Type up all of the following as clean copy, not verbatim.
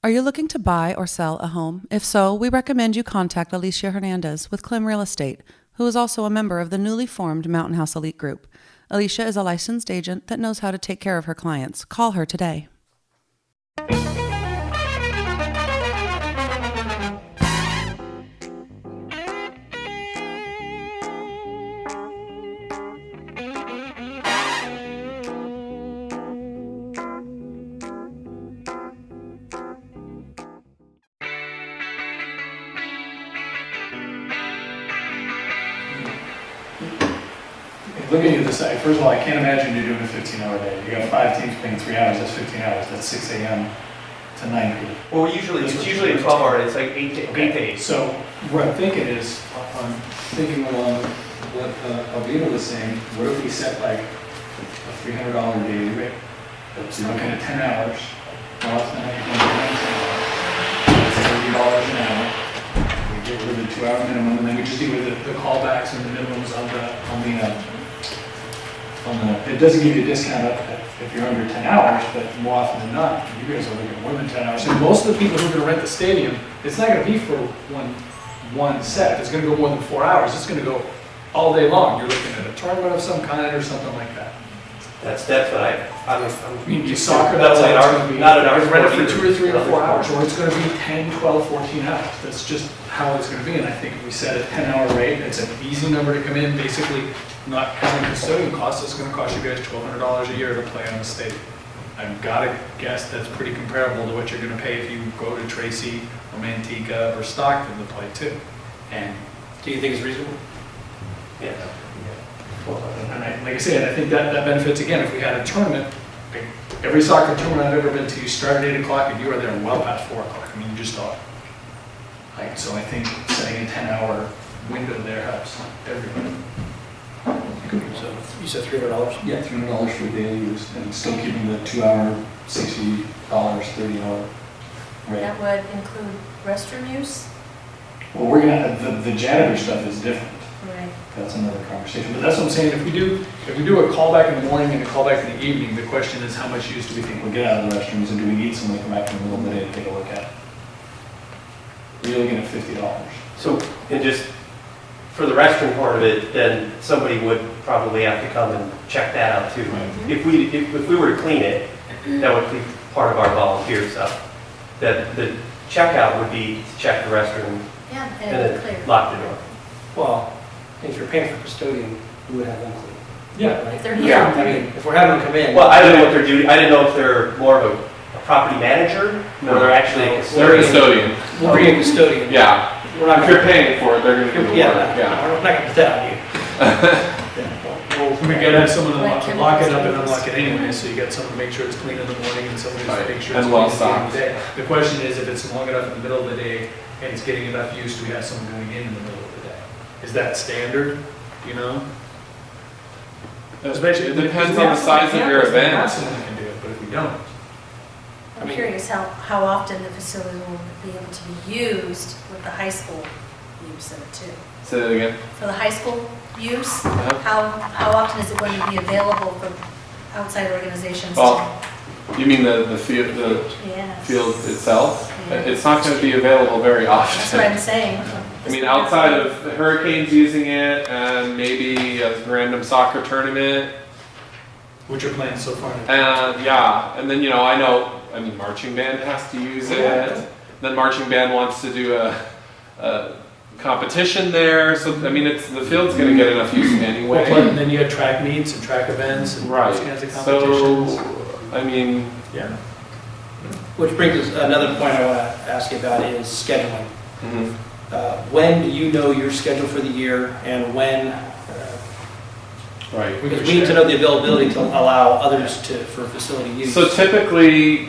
Are you looking to buy or sell a home? If so, we recommend you contact ALICIA HERNANDEZ with Clem Real Estate, who is also a member of the newly formed Mountain House Elite Group. ALICIA is a licensed agent that knows how to take care of her clients. Call her today. Looking at this, first of all, I can't imagine you're doing a 15-hour day. You got 5 teams playing 3 hours, that's 15 hours. That's 6 a.m. to 9 p.m. Well, it's usually a 12-hour, it's like 8 to 8. So what I'm thinking is, I'm thinking along what Alvina was saying, what if we set like a $300 daily rate? So you're looking at 10 hours, well, it's not $30 an hour. We get rid of the 2-hour minimum, and then we just do with the callbacks and the minimums it doesn't give you a discount if you're under 10 hours, but more often than not, you guys are looking at more than 10 hours. And most of the people who are going to rent the stadium, it's not going to be for one set. It's going to go more than 4 hours. It's going to go all day long. You're looking at a tournament of some kind or something like that. That's what I'm You soccer, that's not an hour. Rent it for 2 or 3 or 4 hours, or it's going to be 10, 12, 14 hours. That's just how it's going to be. And I think if we set a 10-hour rate, it's an easy number to come in. Basically, not having custodian costs, it's going to cost you guys $1,200 a year to play on the stadium. I've got to guess that's pretty comparable to what you're going to pay if you go to Tracy or Manteca or Stockton to play too. And do you think it's reasonable? Yeah. And like I said, I think that benefits, again, if we had a tournament, every soccer tournament I've ever been to, you start at 8 o'clock and you are there well past 4 o'clock. I mean, you just thought. So I think setting a 10-hour window there helps everybody. So you said $300? Yeah, $300 for daily use, and still keeping the 2-hour, $60, 30-hour rate. That would include restroom use? Well, we're gonna, the janitor stuff is different. Right. That's another conversation. But that's what I'm saying, if we do a callback in the morning and a callback in the evening, the question is how much use do we think we'll get out of the restrooms, and do we need someone to come back in the middle of the day to take a look at it? You're looking at $50. So, and just for the restroom part of it, then somebody would probably have to come and check that out too. Right. If we were to clean it, that would be part of our volunteer stuff. That the checkout would be to check the restroom Yeah, and and it then clear. lock the door. Well, if you're paying for custodian, we would have them clean. Yeah. If they're here. Yeah, I mean, if we're having them come in. Well, I don't know what they're doing. I didn't know if they're more of a property manager or they're actually a They're a custodian. We'll bring a custodian. Yeah. We're not If gonna, you're paying for it, they're going to do the work. yeah, Yeah. we're not gonna put that on you. We gotta have someone to Right, lock it up and chemicals. unlock it anyway, so you got someone to make sure it's clean in the morning and someone to Right, make sure and it's well clean at the end of the stocked. day. The question is, if it's long enough in the middle of the day and it's getting enough use, do we have someone going in the middle of the day? Is that standard, you know? It depends on the size of your We have event. someone who can do it, but if we don't, I'm curious how often the facility will be able to be used with the high school use of it too. Say that again. For the high school use, Uh-huh. how often is it going to be available for outside organizations? Well, you mean the field, Yes. field itself? Yeah. It's not going to be available very That's what I'm often. saying. I mean, outside of the Hurricanes using it and maybe a random soccer tournament. what's your plan so far? And yeah, and then, I mean, marching band has to use it. Then marching band wants to do a competition there. So, I mean, the field's going to get enough use anyway. And then you had track meets and track events and Right. those kinds of competitions. So, I mean, Yeah. Which brings us, another point I want to ask you about is scheduling. mhm. When do you know your schedule for the year and when, Right. because we need to know the availability to allow others for facility use. So typically,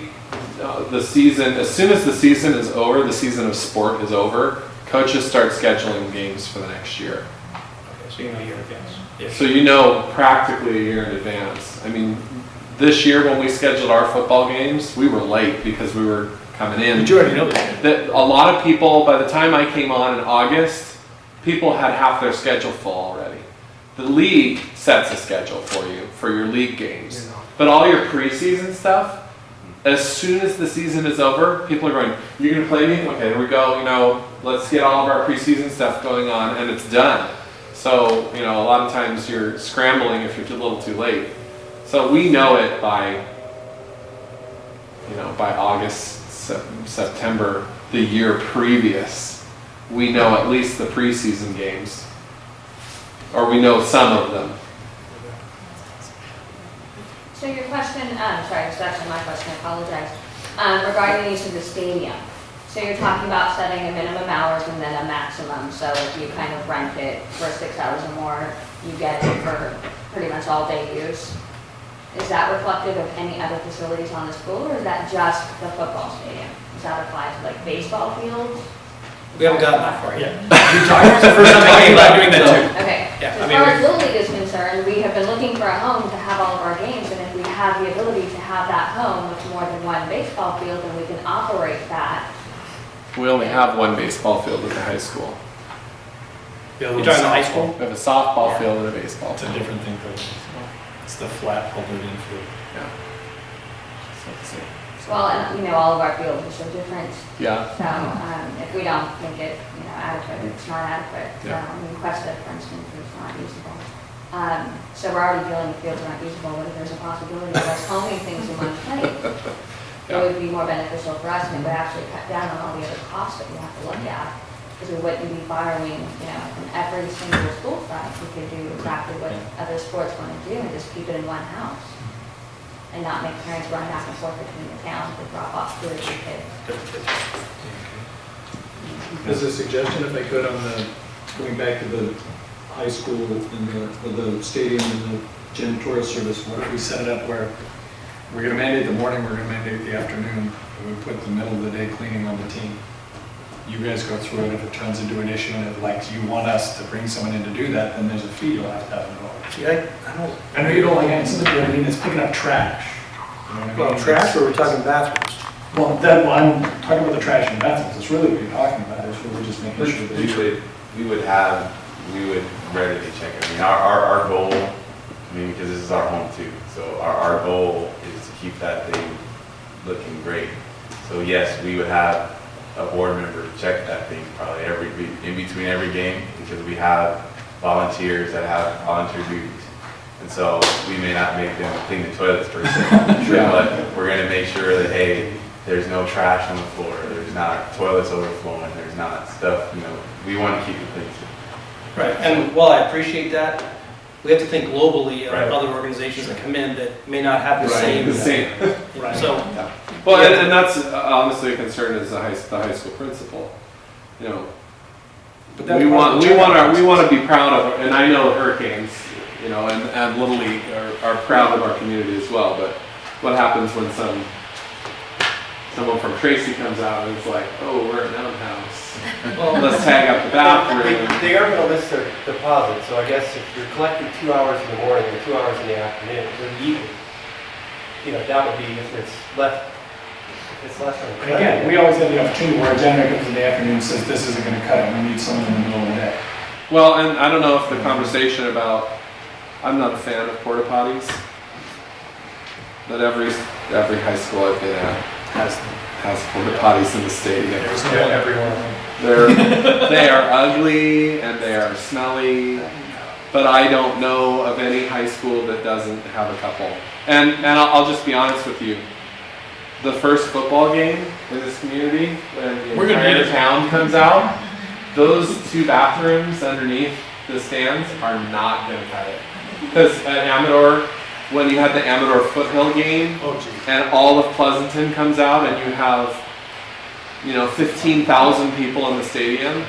the season, as soon as the season is over, the season of sport is over, coaches start scheduling games for the next year. Okay, so you know your advance. Yes. So you know practically a year in advance. I mean, this year when we scheduled our football games, we were late because we were coming in. But you already know that. That a lot of people, by the time I came on in August, people had half their schedule full already. The league sets a schedule for you for your league games. But all your preseason stuff, As soon as the season is over, people are going, "You're going to play me? Okay, here we go. You know, let's get all of our preseason stuff going on," and it's done. So, you know, a lot of times you're scrambling if you're a little too late. So we know it by, you know, by August, September, the year previous. We know at least the preseason games, or we know some of them. So your question, sorry, it's actually my question, I apologize, regarding the use of the stadium. So you're talking about setting a minimum hours and then a maximum, so if you kind of rent it for 6 hours or more, you get it for pretty much all day use. Is that reflective of any other facilities on the school, or is that just the football stadium? Does that apply to like baseball fields? We haven't gotten that far yet. It's the first time thinking about doing that too. Okay, Yeah, so I as mean, far as Little League is concerned, we have been looking for a home to have all of our games, and if we have the ability to have that home with more than one baseball field, then we can operate that. We only have one baseball field at the high school. You're talking the high school? We have a softball field and a baseball It's a field. different thing for it's the flat pavilion field. Yeah. So let's see. Well, and you know, all of our fields are so different, Yeah. so if we don't think it, you know, adequate, it's not adequate. So, Yeah. I mean, Cuesta, for instance, is not usable. So we're already dealing with fields that aren't usable, but if there's a possibility of us homing things in one place, it would be more beneficial for us, and it would actually cut down on all the other costs that we have to look at. Because we wouldn't be borrowing, you know, from every single school site. We could do exactly what other sports want to do and just keep it in one house. And not make parents run back and forth between the towns to drop off 2 or 3 kids. As a suggestion, if I could, on the, going back to the high school and the stadium and the janitorial service, what if we set it up where we're gonna mandate the morning, we're gonna mandate the afternoon, and we put the middle of the day cleaning on the team? You guys go through it, if it turns into an issue and it, like, you want us to bring someone in to do that, then there's a fee you'll have to have involved. See, I don't, I know you don't like answering, but I mean, it's picking up trash. You know what I mean? well, trash, or we're talking bathrooms? Well, I'm talking about the trash and bathrooms, that's really what you're talking about, is really just making sure that. We would readily check it. I mean, our goal, I mean, because this is our home too, so our goal is to keep that thing looking great. So yes, we would have a board member check that thing probably in between every game, because we have volunteers that have volunteer duties. And so we may not make them clean the toilets per se, but we're gonna make sure that, hey, there's no trash on the floor, there's not toilets overflowing, there's not stuff, you know, we wanna keep it clean. Right, and while I appreciate that, we have to think globally of Right. other organizations that come in that may not have the Right, same. The same. Right. So, Well, and that's honestly a concern as the high school principal. You know, But that's we part of want the to be proud of, and I know Hurricanes, you know, and Little League are proud of our community as well. But what happens when someone from Tracy comes out and it's like, oh, we're an outhouse. well, Let's tag up the bathroom. They are going to list their deposit, so I guess if you're collecting 2 hours in the morning and 2 hours in the afternoon, or the evening, you know, that would be if it's left on the And again, we always have the opportunity where a janitor comes in the afternoon and says, this isn't gonna cut it, we need someone in the middle of the day. Well, and I don't know if the conversation about, I'm not a fan of porta potties, but every high school I've been at has porta potties in the stadium. There's no everyone. They are ugly and they are smelly, but I don't know of any high school that doesn't have a couple. And I'll just be honest with you. The first football game in this community, when the We're gonna entire need it. town comes out, those 2 bathrooms underneath the stands are not gonna cut it. Because at Amador, when you had the Amador Foothill game, Oh, geez. and all of Pleasanton comes out and you have, you know, 15,000 people in the stadium,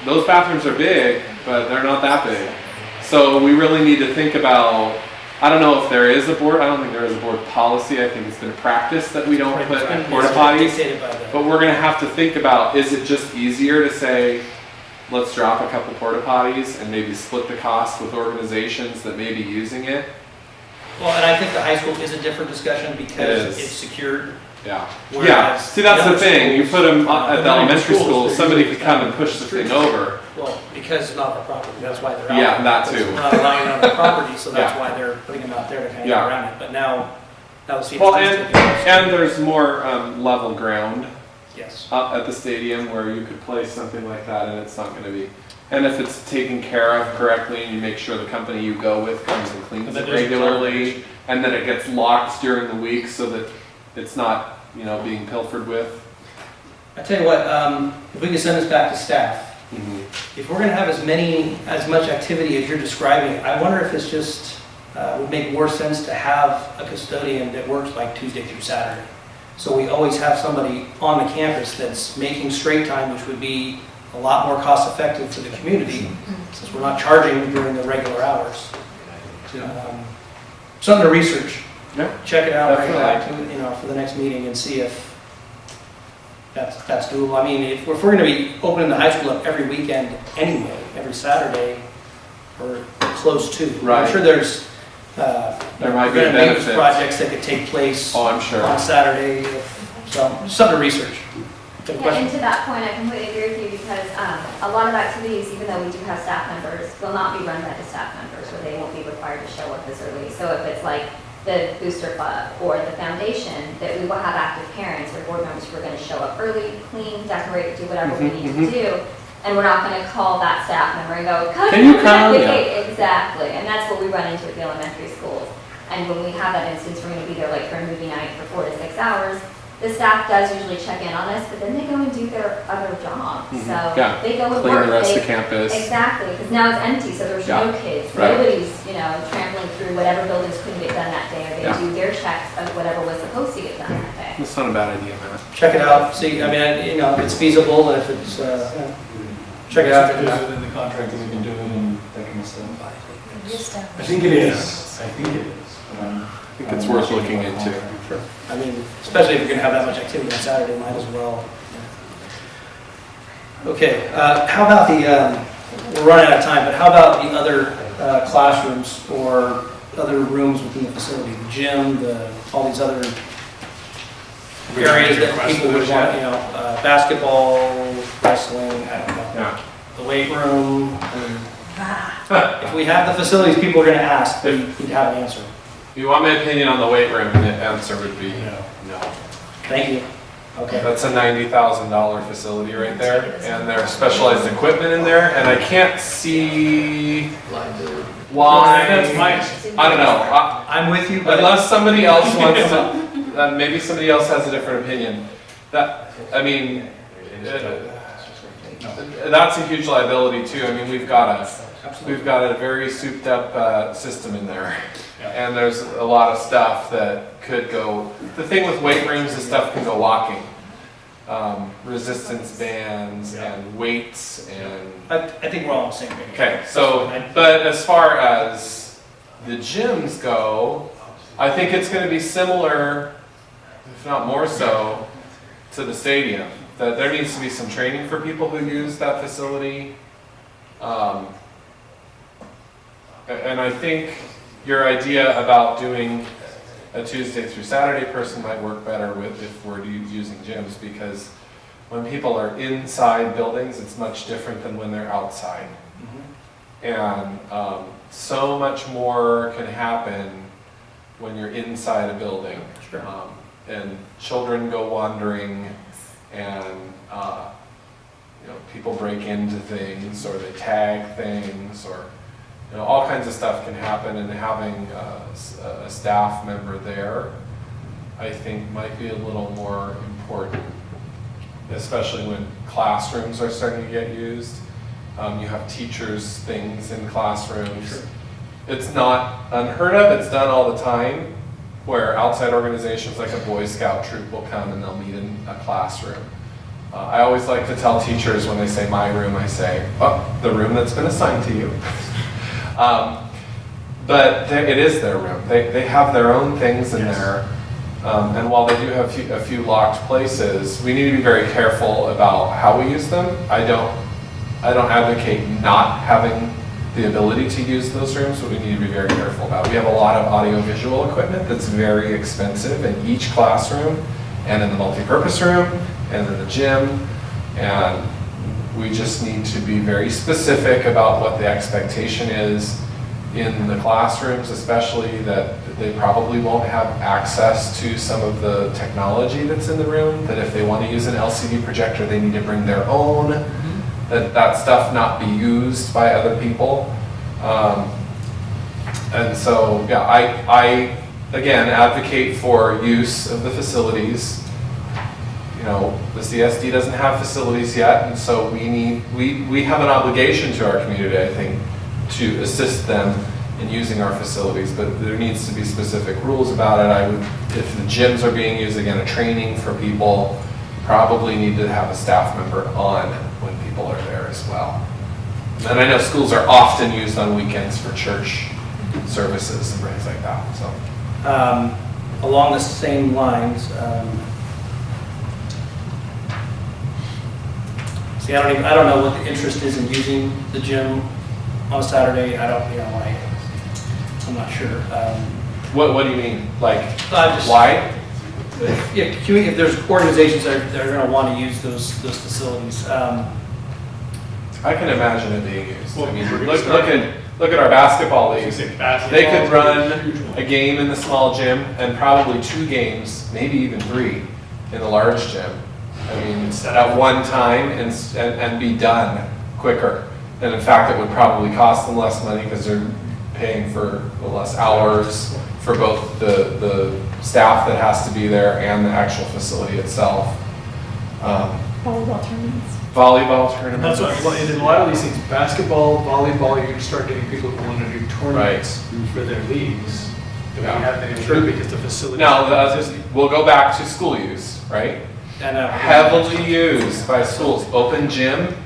those bathrooms are big, but they're not that big. So we really need to think about, I don't know if there is a board, I don't think there is a board policy, I think it's been practice that we don't put porta potties. dictated by that. But we're gonna have to think about, is it just easier to say, let's drop a couple porta potties and maybe split the cost with organizations that may be using it? Well, and I think the high school is a different discussion because It is. it's secured. Yeah. Whereas Yeah, see, that's the other thing, you schools, put them at the elementary schools, school, they're somebody usually could come and push the thing over. Well, because it's not our property, that's why they're out. Yeah, that Because too. We're not allowing it on the property, so that's Yeah. why they're putting them out there to kind of Yeah. get around it. But now, That was Well, and there's more level ground yes. up at the stadium where you could place something like that and it's not going to be. And if it's taken care of correctly and you make sure the company you go with comes and cleans it regularly, and then it gets locked during the week so that it's not, you know, being pilfered with. I tell you what, if we can send this back to staff, if we're going to have as much activity as you're describing, I wonder if it's just would make more sense to have a custodian that works like Tuesday through Saturday. So we always have somebody on the campus that's making straight time, which would be a lot more cost effective for the community, since we're not charging during the regular hours. Something to research. Yeah. Check it out, bring it Definitely. back to, you know, for the next meeting and see if that's doable. I mean, if we're going to be opening the high school up every weekend anyway, every Saturday, or close to. Right. I'm sure there's There might be a preventive maintenance benefit. projects that could take place Oh, I'm sure. on Saturday. So, something to research. Good Yeah, question. and to that point, I completely agree with you because a lot of activities, even though we do have staff members, will not be run by the staff members, or they won't be required to show up as early. So if it's like the booster club or the foundation, that we will have active parents or board members who are going to show up early, clean, decorate, do whatever we need to do. And we're not going to call that staff member and go, Can you come? Exactly. And that's what we run into at the elementary schools. And when we have that instance, we're going to be there like for a movie night for 4 to 6 hours. The staff does usually check in on us, but then they go and do their other job. So Yeah. they go and Clean work. the rest of the campus. Exactly, because now it's empty, so there's Yeah. no kids. Right. Nobody's, trampling through whatever buildings couldn't get done that day, or they Yeah. do their checks of whatever was supposed to get done that day. That's not a bad idea, man. Check it out. See, I mean, you know, if it's feasible, and if it's, check it out. Is it in the contract that we can do it and that kind of stuff? I think it is. I think it is. I think it's worth looking into. Sure. I mean, especially if you're going to have that much activity on Saturday, might as well. Okay, how about the, we're running out of time, but how about the other classrooms or other rooms within the facility? The gym, all these other areas that people would want, basketball, wrestling, I don't know. Yeah. The weight room. I mean, if we have the facilities people are going to ask, then you'd have an answer. If you want my opinion on the weight room, the answer would be no. Thank you. Okay. That's a $90,000 facility right there, and there's specialized equipment in there, and I can't see why. That's mine. I don't know. I'm with you, but Unless somebody else wants to, maybe somebody else has a different opinion. That's a huge liability too. I mean, we've got a very souped up system in there. And there's a lot of stuff that could go. The thing with weight rooms is stuff can go walking. Resistance bands and weights and. I think we're all on the same page. Okay, so, but as far as the gyms go, I think it's going to be similar, if not more so, to the stadium. That there needs to be some training for people who use that facility. And I think your idea about doing a Tuesday through Saturday person might work better with if we're using gyms, because when people are inside buildings, it's much different than when they're outside. And so much more can happen when you're inside a building. Sure. And children go wandering, and people break into things, or they tag things, or all kinds of stuff can happen. And having a staff member there, I think, might be a little more important, especially when classrooms are starting to get used. You have teachers' things in classrooms. Sure. It's not unheard of, it's done all the time, where outside organizations like a Boy Scout troop will come and they'll meet in a classroom. I always like to tell teachers when they say my room, I say, oh, the room that's been assigned to you. But it is their room. They have their own things in there. And while they do have a few locked places, we need to be very careful about how we use them. I don't advocate not having the ability to use those rooms, but we need to be very careful about it. We have a lot of audio-visual equipment that's very expensive in each classroom, and in the multi-purpose room, and in the gym, and we just need to be very specific about what the expectation is in the classrooms, especially that they probably won't have access to some of the technology that's in the room, that if they want to use an LCD projector, they need to bring their own, that stuff not be used by other people. And so, yeah, I again, advocate for use of the facilities. You know, the CSD doesn't have facilities yet, and so we have an obligation to our community, I think, to assist them in using our facilities, but there needs to be specific rules about it. If the gyms are being used, again, a training for people, probably need to have a staff member on when people are there as well. And I know schools are often used on weekends for church services and things like that, so. Along the same lines, see, I don't know what the interest is in using the gym on a Saturday. I'm not sure. What do you mean? Like, Just- why? If there's organizations that are going to want to use those facilities, I can imagine it being used. Well, I mean, we're gonna look at our basketball league. They Basketball could run is a huge one. a game in the small gym and probably 2 games, maybe even 3 in the large gym. I mean, at one time and be done quicker. And in fact, it would probably cost them less money because they're paying for less hours for both the staff that has to be there and the actual facility itself. Volleyball tournaments. Volleyball tournaments. That's what, in a lot of these things, basketball, volleyball, you're gonna start getting people who wanna do tournaments for their leagues. That we Yeah. haven't been able to do because the facility. Now, we'll go back to school use, right? and Heavily used by schools. Open gym,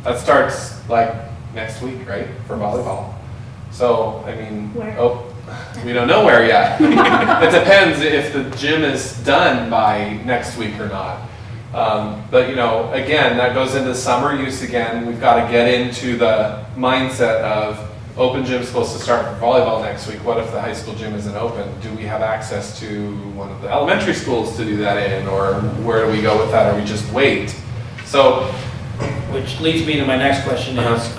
that starts like next week, right, for volleyball. So, I mean, Where? we don't know where yet. It depends if the gym is done by next week or not. But you know, again, that goes into summer use again. We've got to get into the mindset of open gym's supposed to start for volleyball next week. What if the high school gym isn't open? Do we have access to one of the elementary schools to do that in, or where do we go with that, or we just wait? So, which leads me to my next question is,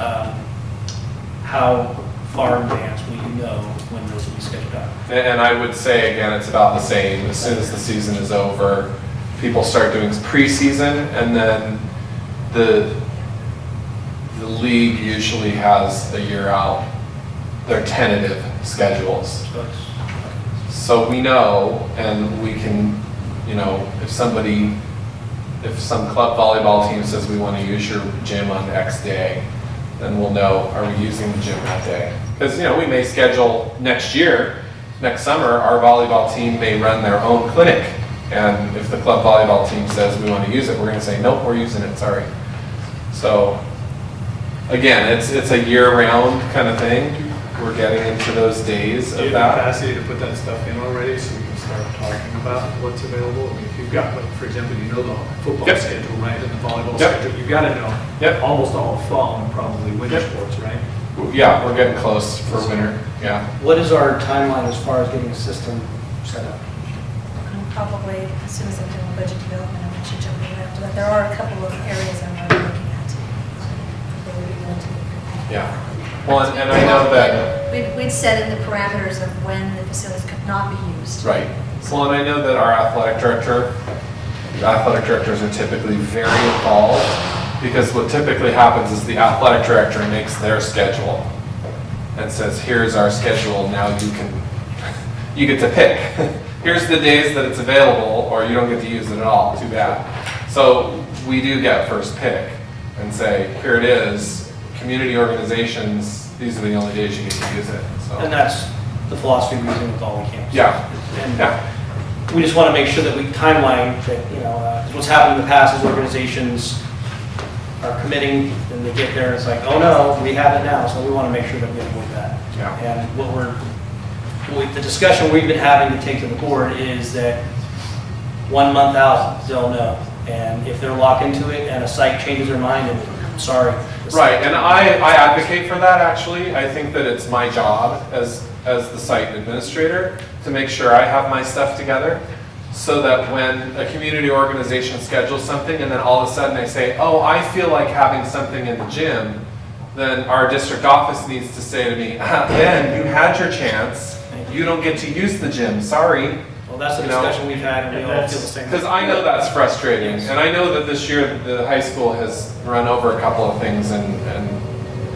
how far in advance will you know when those will be scheduled out? and I would say again, it's about the same. As soon as the season is over, people start doing preseason, and then the league usually has a year out their tentative schedules. So it's- So we know, and we can, you know, if some club volleyball team says we want to use your gym on X day, then we'll know, are we using the gym that day? Because, you know, we may schedule next summer, our volleyball team may run their own clinic. And if the club volleyball team says we want to use it, we're going to say, nope, we're using it, sorry. So, again, it's a year-round kind of thing. We're getting into those days Do you of have the that. capacity to put that stuff in already so we can start talking about what's available? I mean, if you've got, like, for example, you know the football Yep. schedule, right, and the volleyball Yep. schedule, you've got to know. Yep. Almost all fall and probably winter Yep. sports, right? Yeah, we're getting close for winter, yeah. What is our timeline as far as getting a system set up? Probably as soon as I'm doing budget development, I'm actually jumping in after that. There are a couple of areas I'm already looking at. That would be willing to- Yeah. Well, and I know that, We'd set in the parameters of when the facilities could not be used. right. Well, and I know that our athletic directors are typically very involved, because what typically happens is the athletic director makes their schedule and says, here's our schedule, now you get to pick. Here's the days that it's available, or you don't get to use it at all, too bad. So we do get first pick and say, here it is, community organizations, these are the only days you get to use it, so. And that's the philosophy we're using with all the camps. Yeah, And yeah, we just want to make sure that we timeline that, you know, 'cause what's happened in the past is organizations are committing, and they get there, and it's like, oh no, we have it now, so we want to make sure that we avoid that. yeah. And the discussion we've been having to take to the board is that 1 month out, they'll know. And if they're locked into it and a site changes their mind, and sorry. the site- Right, and I advocate for that, actually. I think that it's my job as the site administrator to make sure I have my stuff together, so that when a community organization schedules something and then all of a sudden they say, oh, I feel like having something in the gym, then our district office needs to say to me, Ben, you had your chance, you don't get to use the gym, sorry. Well, that's the You know, discussion we've had, and we all feel the same. Because I know that's frustrating, and I know that this year the high school has run over a couple of things and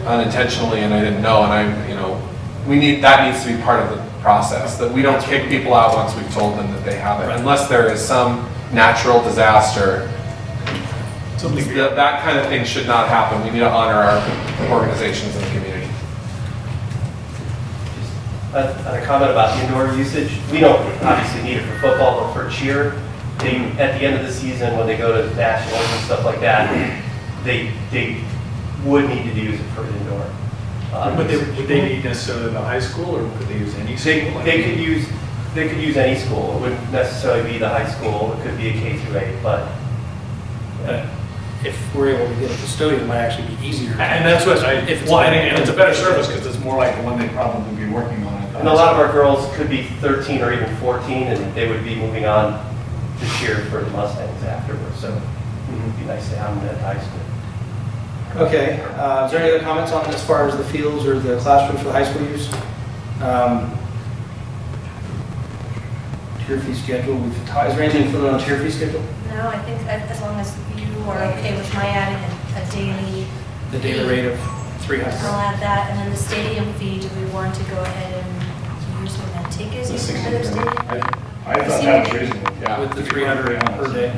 unintentionally, and I didn't know, and that needs to be part of the process, that we don't kick people out once we've told them that they have it, unless there is some natural disaster. That kind of thing should not happen. We need to honor our organizations in the community. A comment about indoor usage. We don't obviously need it for football, but for cheer, at the end of the season, when they go to nationals and stuff like that, they would need to use it for indoor. Would they need necessarily the high school, or could they use any school? They could use any school. It wouldn't necessarily be the high school. It could be a K through 8, but if we're able to get a custodian, it might actually be easier. And that's what and it's a better service because it's more like the one they'd probably be working on. and a lot of our girls could be 13 or even 14, and they would be moving on to cheer for the Mustangs afterwards. So it would be nice to have them at high school. Okay, is there any other comments on as far as the fields or the classrooms for the high school use? Tier fee schedule, is there anything for the tier fee schedule? No, I think as long as you are okay with my adding a daily. The daily rate of I'll 300. add that, and then the stadium fee, do we want to go ahead and use what Manteca's The using 60 for their stadium? I thought that was reasonable. Yeah. With the 300 per day.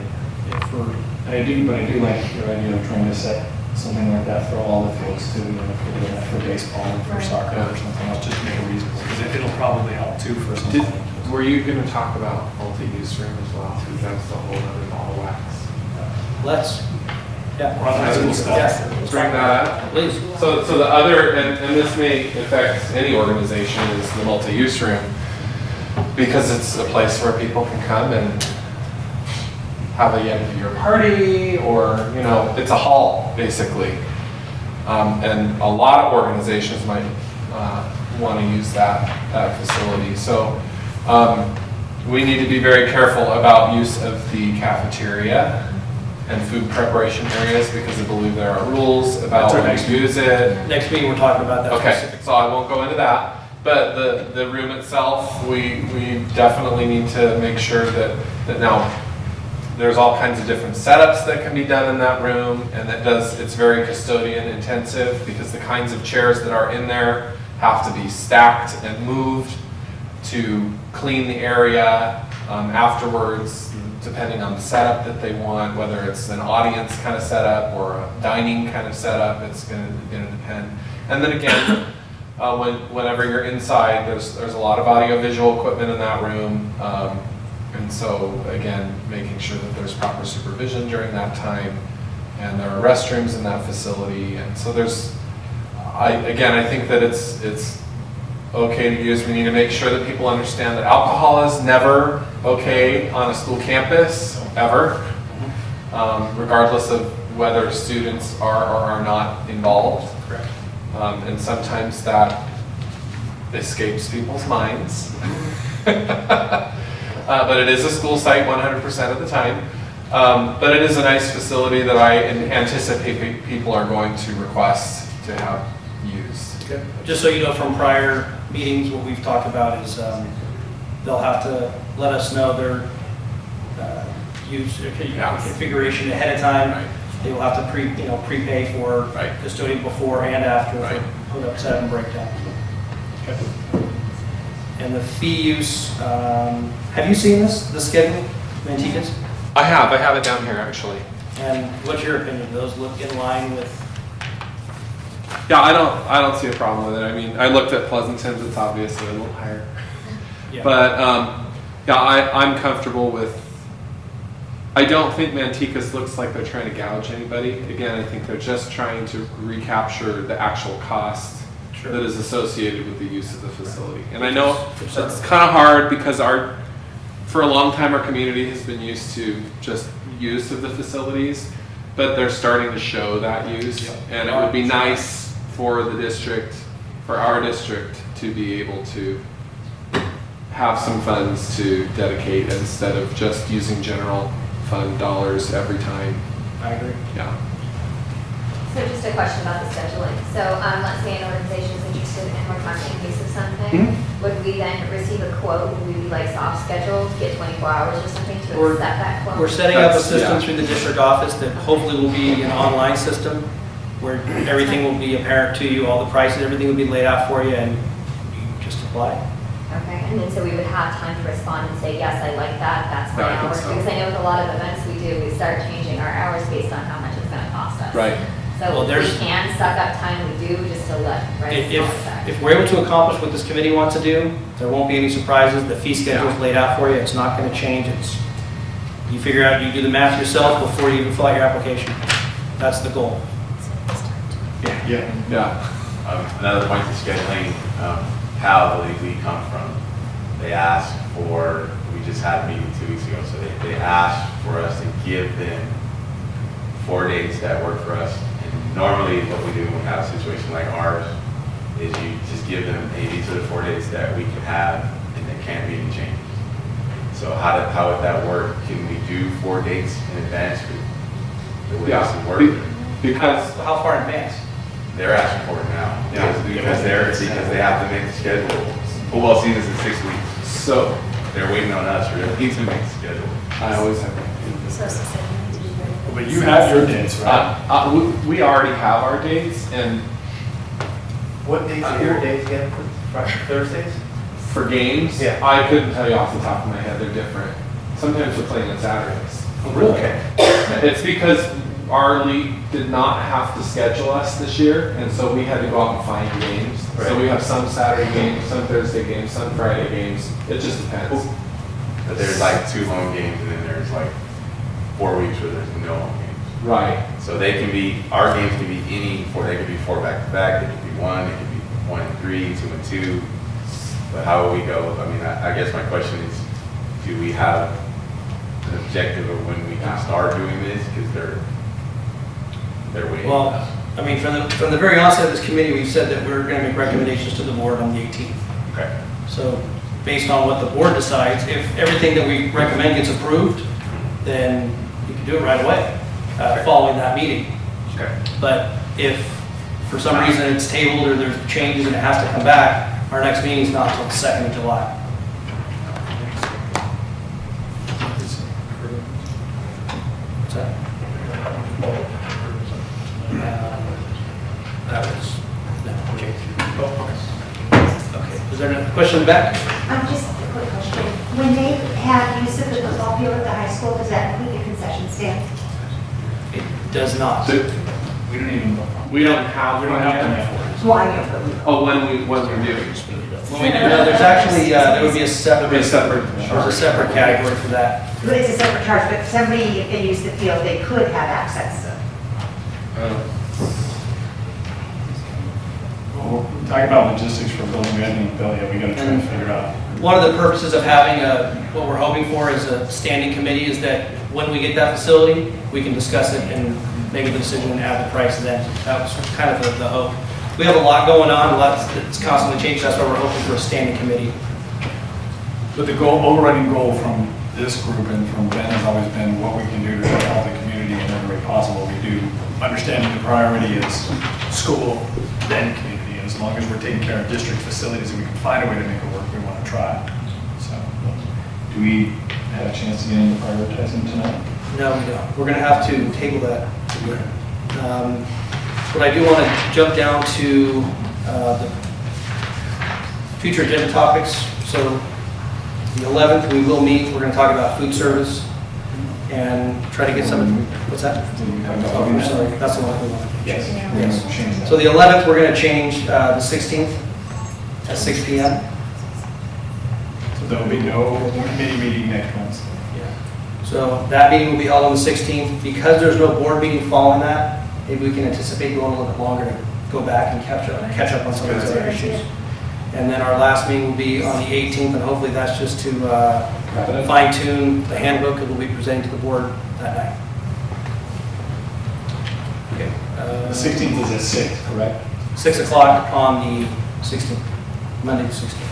But I do like your idea of trying to set something like that for all the fields too, if we're doing that for baseball and for Right. soccer or something else, just to make it reasonable. Because it'll probably help too for some. Were you going to talk about multi-use room as well? Because that's the whole other ball of wax. Let's, yeah. Or on high school stuff. Yeah, Bring that up. please. So the other, and this may affect any organization, is the multi-use room, because it's a place where people can come and have a end of year party, or, it's a hall, basically. And a lot of organizations might want to use that facility. So we need to be very careful about use of the cafeteria and food preparation areas, because I believe there are rules about when to use it. Next meeting, we're talking about that Okay, specific. so I won't go into that, but the room itself, we definitely need to make sure that now, there's all kinds of different setups that can be done in that room, and it's very custodian intensive, because the kinds of chairs that are in there have to be stacked and moved to clean the area afterwards, depending on the setup that they want, whether it's an audience kind of setup or a dining kind of setup, it's going to depend. And then again, whenever you're inside, there's a lot of audio-visual equipment in that room, and so again, making sure that there's proper supervision during that time, and there are restrooms in that facility, and so I think that it's okay to use. We need to make sure that people understand that alcohol is never okay on a school campus, ever, regardless of whether students are or are not involved. Correct. And sometimes that escapes people's minds. But it is a school site 100% of the time. But it is a nice facility that I anticipate people are going to request to have used. Okay. Just so you know from prior meetings, what we've talked about is they'll have to let us know their use configuration ahead of time. Right. They will have to prepay for Right. custodian before and after Right. for put up, set up, and breakdown. And the fee use, have you seen the schedule, Manteca's? I have it down here actually. And what's your opinion? Do those look in line with? Yeah, I don't see a problem with it. I mean, I looked at Pleasanton's, it's obviously a little higher. Yeah. But I'm comfortable with, I don't think Manteca's looks like they're trying to gouge anybody. Again, I think they're just trying to recapture the actual cost Sure. that is associated with the use of the facility. And I know that's kind of hard, because for a long time our community has been used to just use of the facilities, but they're starting to show that use. Yep. And it would be nice for our district to be able to have some funds to dedicate, instead of just using general fund dollars every time. I agree. Yeah. So just a question about the scheduling. So let's say an organization is interested and we're talking a piece of something. Mm-hmm. Would we then receive a quote? Would we be like soft scheduled, get 24 hours or something to We're- accept that quote? We're setting up a That's- system yeah. through the district office that hopefully will be an online system where everything will be apparent to you, all the prices, everything will be laid out for you, and you just apply. Okay, and then so we would have time to respond and say, yes, I like that, that's my Yeah, I think hours. so. Because I know with a lot of events we do, we start changing our hours based on how much it's gonna cost us. Right. So Well, if we there's- can suck up time, we do, just to let, right? If we're able to accomplish what this committee wants to do, there won't be any surprises. The fee schedule is laid out for you. It's not going to change. You figure out, you do the math yourself before you even fill out your application. That's the goal. Yeah. Yeah. Another point to scheduling, how the league come from. They asked for, we just had a meeting 2 weeks ago, so they asked for us to give them 4 dates that work for us. And normally what we do when we have a situation like ours is you just give them, hey, these are the 4 dates that we can have and there can't be any changes. So how would that work? Can we do 4 dates in advance? The way this Yeah. work? Because, How far in advance? They're asking for it now. Yeah. Because they have to make the schedule. Football season's in 6 weeks. so, They're waiting on us really to make the schedule. I always have. So it's the same, we need to be ready. But you have your dates, right? We already have our dates, and What dates are your days again? Friday, Thursdays? for games, Yeah. I couldn't tell you off the top of my head, they're different. Sometimes we're playing on Saturdays. Okay. It's because our league did not have to schedule us this year, and so we had to go out and find games. So Right. we have some Saturday games, some Thursday games, some Friday games. It just depends. But there's like 2 home games and then there's like 4 weeks where there's no home games. Right. So they can be, our games can be they could be 4 back-to-back, they could be 1, they could be 1 and 3, 2 and 2. But how will we go? I mean, I guess my question is, do we have an objective of when we can start doing this? Because they're waiting on Well, us. I mean, from the very onset of this committee, we've said that we're going to make recommendations to the board on the 18th. Okay. So based on what the board decides, if everything that we recommend gets approved, then you can do it right away, following that meeting. Okay. But if for some reason it's tabled or there's changes and it has to come back, our next meeting is not until the 2nd of July. What's that? That was, no, okay. Okay, is there a question in the back? Just a quick question. When they have use of the football field at the high school, does that include the concession stand? It does not. We don't even. We don't have We don't one have them yet. yet. Well, I know, but we. Oh, when we do. When we do, no, there's actually, there would be a separate, there's a separate category for that. But it's a separate charge, but somebody, if they use the field, they could have access. Well, we're talking about logistics for building, we haven't even built yet, we gotta try to figure out. One of the purposes of having what we're hoping for is a standing committee is that when we get that facility, we can discuss it and make a decision and add the price then. That was kind of the hope. We have a lot going on, a lot that's constantly changing, that's why we're hoping for a standing committee. But the overriding goal from this group and from Ben has always been what we can do to help the community in every way possible. We do, understanding the priority is school, then community. And as long as we're taking care of district facilities and we can find a way to make it work, we want to try. So, do we have a chance to get into prioritizing tonight? No, we don't. We're going to have to table that again. But I do want to jump down to the future agenda topics. So the 11th, we will meet. We're going to talk about food service and try to get some, what's that? Oh, I'm sorry, that's the one we want to change. Yes. Yes. Change that. So the 11th, we're going to change the 16th at 6 p.m. So there will be no committee meeting next Wednesday. So that meeting will be held on the 16th. Because there's no board meeting following that, maybe we can anticipate going a little bit longer to go back and catch up on some of those other issues. And then our last meeting will be on the 18th, and hopefully that's just to fine tune the handbook that we'll be presenting to the board that night. Okay. The 16th is at 6, correct? 6 o'clock on the 16th, Monday the 16th.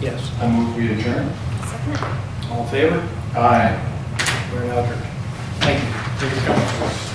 Yes. I move we adjourn. All in favor? Aye. We're now adjourned. Thank you. Thank you for coming to us.